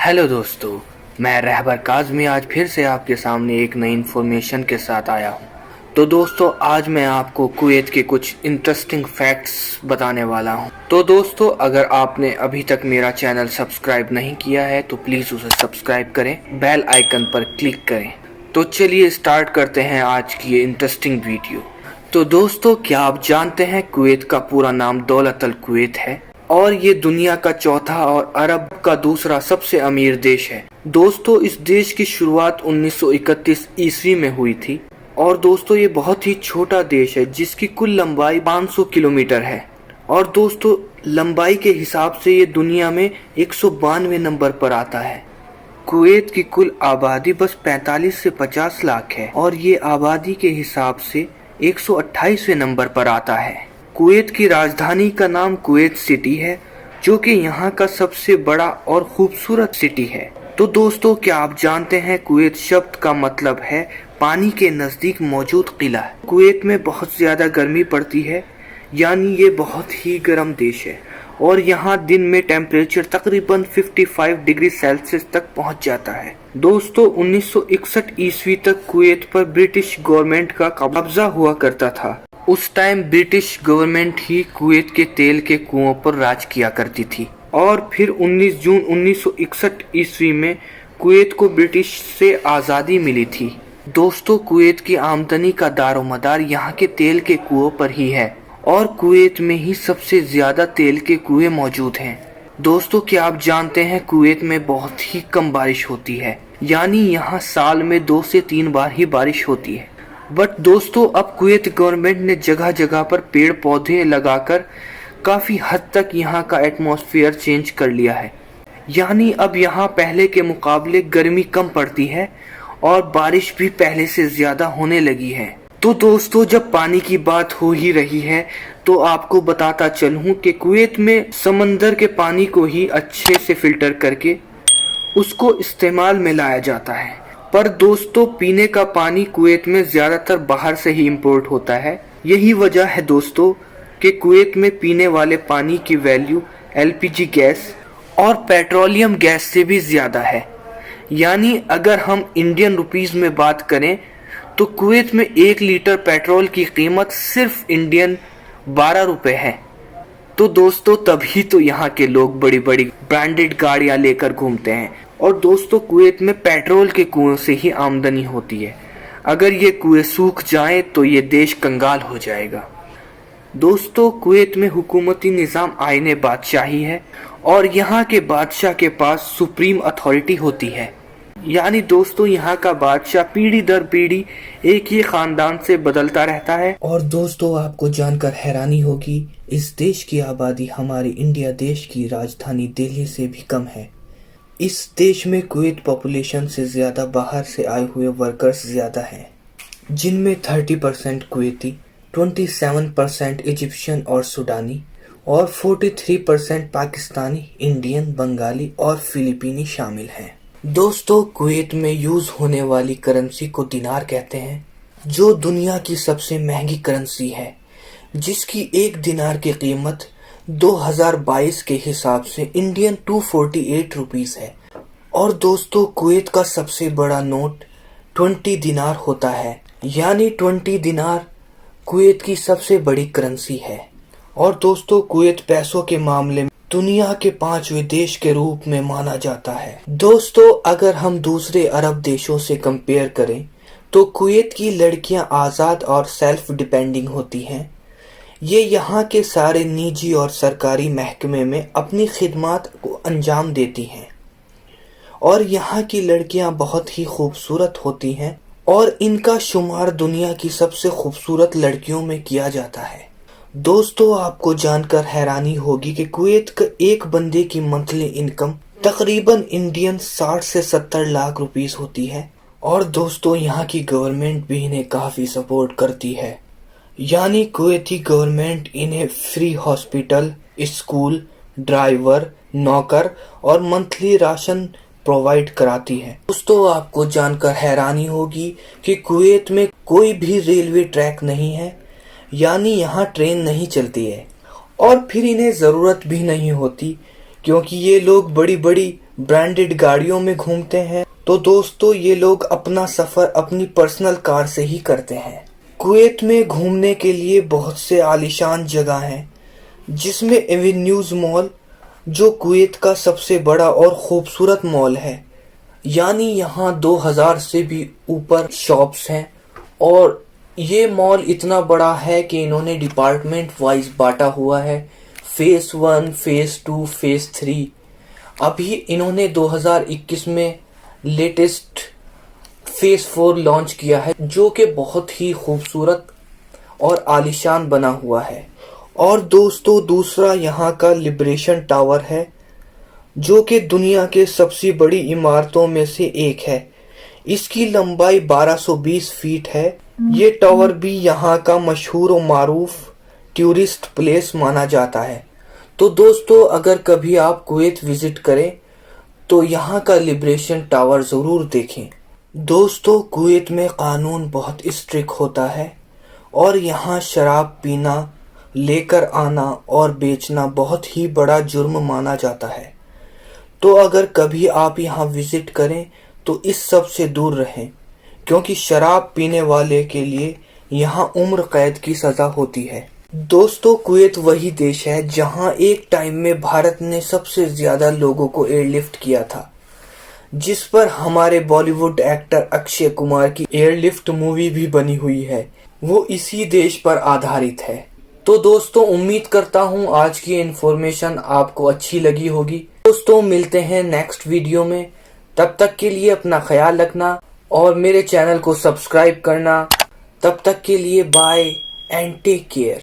Hello दोस्तों, मैं रहबर काज़मी आज फिर से आपके सामने एक नई इन्फॉर्मेशन के साथ आया हूँ। तो दोस्तों, आज मैं आपको कुवैत के कुछ इंटरेस्टिंग फैक्ट्स बताने वाला हूँ। तो दोस्तों, अगर आपने अभी तक मेरा चैनल सब्सक्राइब नहीं किया है तो प्लीज़ उसे सब्सक्राइब करें, बेल आइकन पर क्लिक करें। तो चलिए स्टार्ट करते हैं आज की ये इंटरेस्टिंग वीडियो। तो दोस्तों, क्या आप जानते हैं कुवैत का पूरा नाम दौलत अल कुवैत है और ये दुनिया का चौथा और अरब का दूसरा सबसे अमीर देश है। दोस्तों, इस देश की शुरुआत 1931 ईस्वी में हुई थी और दोस्तों ये बहुत ही छोटा देश है जिसकी कुल लंबाई 500 किलोमीटर है। और दोस्तों, लंबाई के हिसाब से ये दुनिया में 192 नंबर पर आता है। कुवैत की कुल आबादी बस 45 से 50 लाख है और ये आबादी के हिसाब से 128वें नंबर पर आता है। कुवैत की राजधानी का नाम कुवैत सिटी है, जो कि यहाँ का सबसे बड़ा और खूबसूरत सिटी है। तो दोस्तों, क्या आप जानते हैं कुवैत शब्द का मतलब है पानी के नजदीक मौजूद किला। कुवैत में बहुत ज्यादा गर्मी पड़ती है, यानी ये बहुत ही गर्म देश है और यहाँ दिन में टेम्परेचर तकरीबन 55 डिग्री सेल्सियस तक पहुँच जाता है। दोस्तों, 1961 ईस्वी तक कुवैत पर ब्रिटिश गवर्नमेंट का कब्जा हुआ करता था। उस टाइम ब्रिटिश गवर्नमेंट ही कुवैत के तेल के कुओं पर राज किया करती थी और फिर 19 जून 1961 ईस्वी में कुवैत को ब्रिटिश से आज़ादी मिली थी। दोस्तों, कुवैत की आमदनी का दारोमदार यहाँ के तेल के कुओं पर ही है और कुवैत में ही सबसे ज्यादा तेल के कुएं मौजूद हैं। दोस्तों, क्या आप जानते हैं कुवैत में बहुत ही कम बारिश होती है, यानी यहाँ साल में 2 से 3 बार ही बारिश होती है। बट दोस्तों, अब कुवैत गवर्नमेंट ने जगह जगह पर पेड़ पौधे लगाकर काफी हद तक यहाँ का एटमॉस्फेयर चेंज कर लिया है, यानी अब यहाँ पहले के मुकाबले गर्मी कम पड़ती है और बारिश भी पहले से ज्यादा होने लगी है। तो दोस्तों, जब पानी की बात हो ही रही है तो आपको बताता चलूं कि कुवैत में समंदर के पानी को ही अच्छे से फिल्टर करके उसको इस्तेमाल में लाया जाता है। पर दोस्तों, पीने का पानी कुवैत में ज्यादातर बाहर से ही इंपोर्ट होता है। यही वजह है दोस्तों कि कुवैत में पीने वाले पानी की वैल्यू एलपीजी गैस और पेट्रोलियम गैस से भी ज्यादा है। यानी अगर हम इंडियन रुपीस में बात करें तो कुवैत में 1 लीटर पेट्रोल की कीमत सिर्फ इंडियन 12 रुपए है। तो दोस्तों, तभी तो यहाँ के लोग बड़ी बड़ी ब्रांडेड गाड़ियां लेकर घूमते हैं। और दोस्तों, कुवैत में पेट्रोल के कुओं से ही आमदनी होती है। अगर ये कुएं सूख जाएं तो ये देश कंगाल हो जाएगा। दोस्तों, कुवैत में हुकूमती निज़ाम आईने बादशाही है और यहाँ के बादशाह के पास सुप्रीम अथॉरिटी होती है। यानी दोस्तों, यहाँ का बादशाह पीढ़ी दर पीढ़ी एक ही खानदान से बदलता रहता है। और दोस्तों, आपको जानकर हैरानी होगी, इस देश की आबादी हमारे इंडिया देश की राजधानी दिल्ली से भी कम है। इस देश में कुवैत पॉपुलेशन से ज्यादा बाहर से आए हुए वर्कर्स ज्यादा हैं, जिनमें 30% कुवैती, 27% इजिप्शियन और सुडानी और 43% पाकिस्तानी, इंडियन, बंगाली और फिलिपीनी शामिल हैं। दोस्तों, कुवैत में यूज होने वाली करेंसी को दिनार कहते हैं, जो दुनिया की सबसे महंगी करेंसी है, जिसकी 1 दिनार की कीमत 2022 के हिसाब से इंडियन 248 रुपीस है। और दोस्तों, कुवैत का सबसे बड़ा नोट 20 दिनार होता है, यानी 20 दिनार कुवैत की सबसे बड़ी करेंसी है। और दोस्तों, कुवैत पैसों के मामले में दुनिया के 5वें देश के रूप में माना जाता है। दोस्तों, अगर हम दूसरे अरब देशों से कंपेयर करें तो कुवैत की लड़कियां आज़ाद और सेल्फ डिपेंडिंग होती हैं। ये यहाँ के सारे निजी और सरकारी महकमे में अपनी खिदमत को अंजाम देती हैं और यहाँ की लड़कियां बहुत ही खूबसूरत होती हैं और इनका शुमार दुनिया की सबसे खूबसूरत लड़कियों में किया जाता है। दोस्तों, आपको जानकर हैरानी होगी कि कुवैत का एक बंदे की मंथली इनकम तकरीबन इंडियन 60 से 70 लाख रुपीस होती है। और दोस्तों, यहाँ की गवर्नमेंट भी इन्हें काफी सपोर्ट करती है, यानी कुवैती गवर्नमेंट इन्हें फ्री हॉस्पिटल, स्कूल, ड्राइवर, नौकर और मंथली राशन प्रोवाइड कराती है। दोस्तों, आपको जानकर हैरानी होगी कि कुवैत में कोई भी रेलवे ट्रैक नहीं है, यानी यहाँ ट्रेन नहीं चलती है और फिर इन्हें ज़रूरत भी नहीं होती क्योंकि ये लोग बड़ी बड़ी ब्रांडेड गाड़ियों में घूमते हैं। तो दोस्तों ये लोग अपना सफ़र अपनी पर्सनल कार से ही करते हैं। कुवैत में घूमने के लिए बहुत से आलीशान जगह हैं, जिसमें एवेन्यूज़ मॉल जो कुवैत का सबसे बड़ा और खूबसूरत मॉल है, यानी यहाँ 2000 से भी ऊपर शॉप्स हैं। और ये मॉल इतना बड़ा है कि इन्होंने डिपार्टमेंट वाइज बांटा हुआ है, फेस 1, फेस 2, फेस 3। अभी इन्होंने 2021 में लेटेस्ट फेस 4 लॉन्च किया है, जो कि बहुत ही खूबसूरत और आलीशान बना हुआ है। और दोस्तों दूसरा यहाँ का लिबरेशन टावर है, जो कि दुनिया के सबसे बड़ी इमारतों में से एक है। इसकी लंबाई 1220 फीट है। ये टावर भी यहाँ का मशहूर और मारूफ टूरिस्ट प्लेस माना जाता है। तो दोस्तों अगर कभी आप कुवैत विजिट करें तो यहाँ का लिबरेशन टावर ज़रूर देखें। दोस्तों कुवैत में कानून बहुत स्ट्रिक्ट होता है और यहाँ शराब पीना, लेकर आना और बेचना बहुत ही बड़ा जुर्म माना जाता है। तो अगर कभी आप यहाँ विजिट करें तो इस सब से दूर रहें, क्योंकि शराब पीने वाले के लिए यहाँ उम्र कैद की सज़ा होती है। दोस्तों कुवैत वही देश है जहाँ एक टाइम में भारत ने सबसे ज़्यादा लोगों को एयरलिफ्ट किया था, जिस पर हमारे बॉलीवुड एक्टर अक्षय कुमार की एयरलिफ्ट मूवी भी बनी हुई है। वो इसी देश पर आधारित है। तो दोस्तों उम्मीद करता हूँ आज की इन्फॉर्मेशन आपको अच्छी लगी होगी। दोस्तों मिलते हैं नेक्स्ट वीडियो में, तब तक के लिए अपना ख्याल रखना और मेरे चैनल को सब्सक्राइब करना। तब तक के लिए बाय एंड टेक केयर।